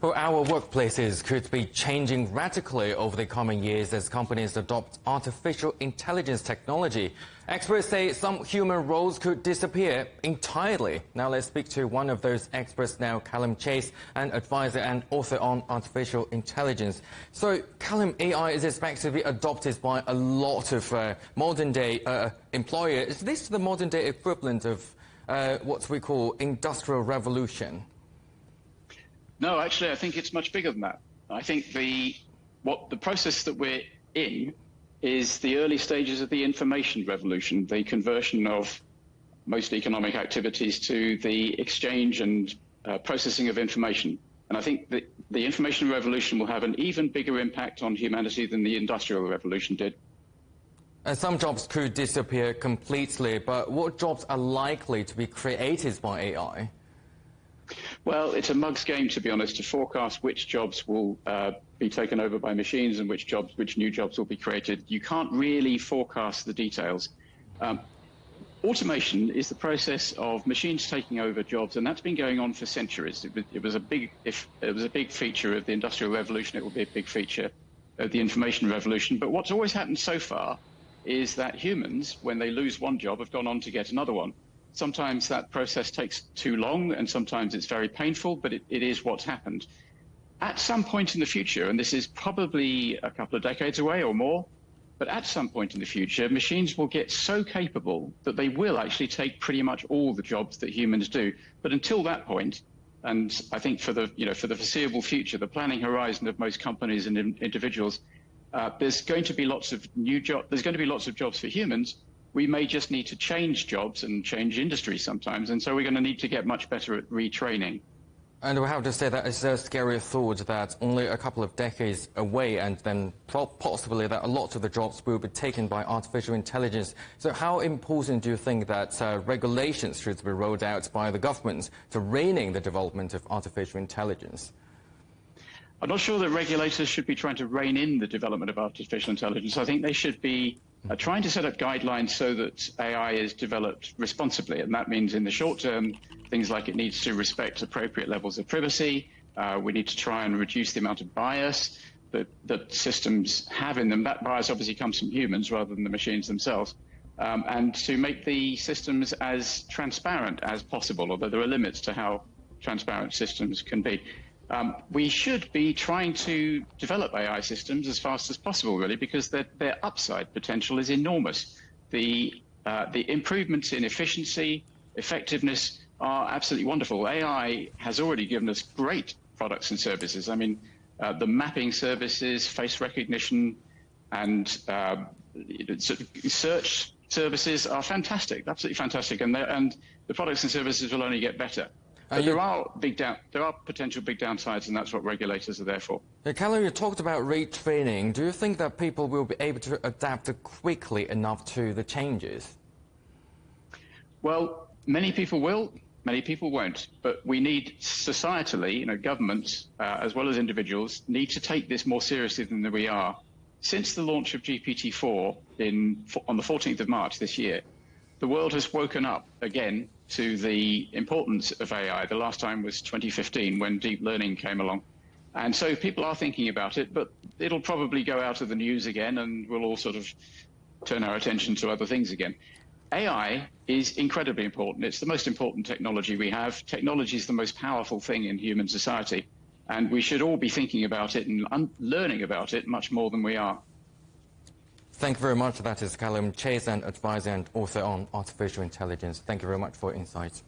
Well, our workplaces could be changing radically over the coming years as companies adopt artificial intelligence technology. Experts say some human roles could disappear entirely. Now let's speak to one of those experts now, Calum Chace, an advisor and author on artificial intelligence. So, Calum, AI is expected to be adopted by a lot of modern-day employers. Is this the modern-day equivalent of what we call industrial revolution? No, actually, I think it's much bigger than that. I think the process that we're in is the early stages of the information revolution, the conversion of most economic activities to the exchange and processing of information. And I think that the information revolution will have an even bigger impact on humanity than the industrial revolution did. Some jobs could disappear completely, but what jobs are likely to be created by AI? Well, it's a mug's game, to be honest, to forecast which jobs will be taken over by machines and which new jobs will be created. You can't really forecast the details. Automation is the process of machines taking over jobs, and that's been going on for centuries. It was a big feature of the Industrial Revolution. It will be a big feature of the Information Revolution. But what's always happened so far is that humans, when they lose one job, have gone on to get another one. Sometimes that process takes too long, and sometimes it's very painful, but it is what's happened. At some point in the future, and this is probably a couple of decades away or more, but at some point in the future, machines will get so capable that they will actually take pretty much all the jobs that humans do. But until that point, and I think for the foreseeable future, the planning horizon of most companies and individuals, there's going to be lots of there's going to be lots of jobs for humans. We may just need to change jobs and change industries sometimes, and so we're going to need to get much better at retraining. And we have to say that it's a scary thought that only a couple of decades away, and then possibly that a lot of the jobs will be taken by artificial intelligence. So how important do you think that regulations should be rolled out by the government to rein in the development of artificial intelligence? I'm not sure that regulators should be trying to rein in the development of artificial intelligence. I think they should be trying to set up guidelines so that AI is developed responsibly. And that means in the short term, things like it needs to respect appropriate levels of privacy. We need to try and reduce the amount of bias that systems have in them. That bias obviously comes from humans rather than the machines themselves. And to make the systems as transparent as possible, although there are limits to how transparent systems can be. We should be trying to develop AI systems as fast as possible, really, because their upside potential is enormous. The improvements in efficiency, effectiveness are absolutely wonderful. AI has already given us great products and services. I mean, the mapping services, face recognition, and search services are fantastic, absolutely fantastic, and the products and services will only get better. But there are potential big downsides, and that's what regulators are there for. Calum, you talked about retraining. Do you think that people will be able to adapt quickly enough to the changes? Well, many people will, many people won't. But we need societally, governments as well as individuals, need to take this more seriously than we are. Since the launch of GPT-4 on the 14th of March this year, the world has woken up again to the importance of AI. The last time was 2015 when deep learning came along. And so people are thinking about it, but it'll probably go out of the news again and we'll all sort of turn our attention to other things again. AI is incredibly important. It's the most important technology we have. Technology is the most powerful thing in human society. And we should all be thinking about it and learning about it much more than we are. Thank you very much. That is Calum Chace, an advisor and author on artificial intelligence. Thank you very much for your insights.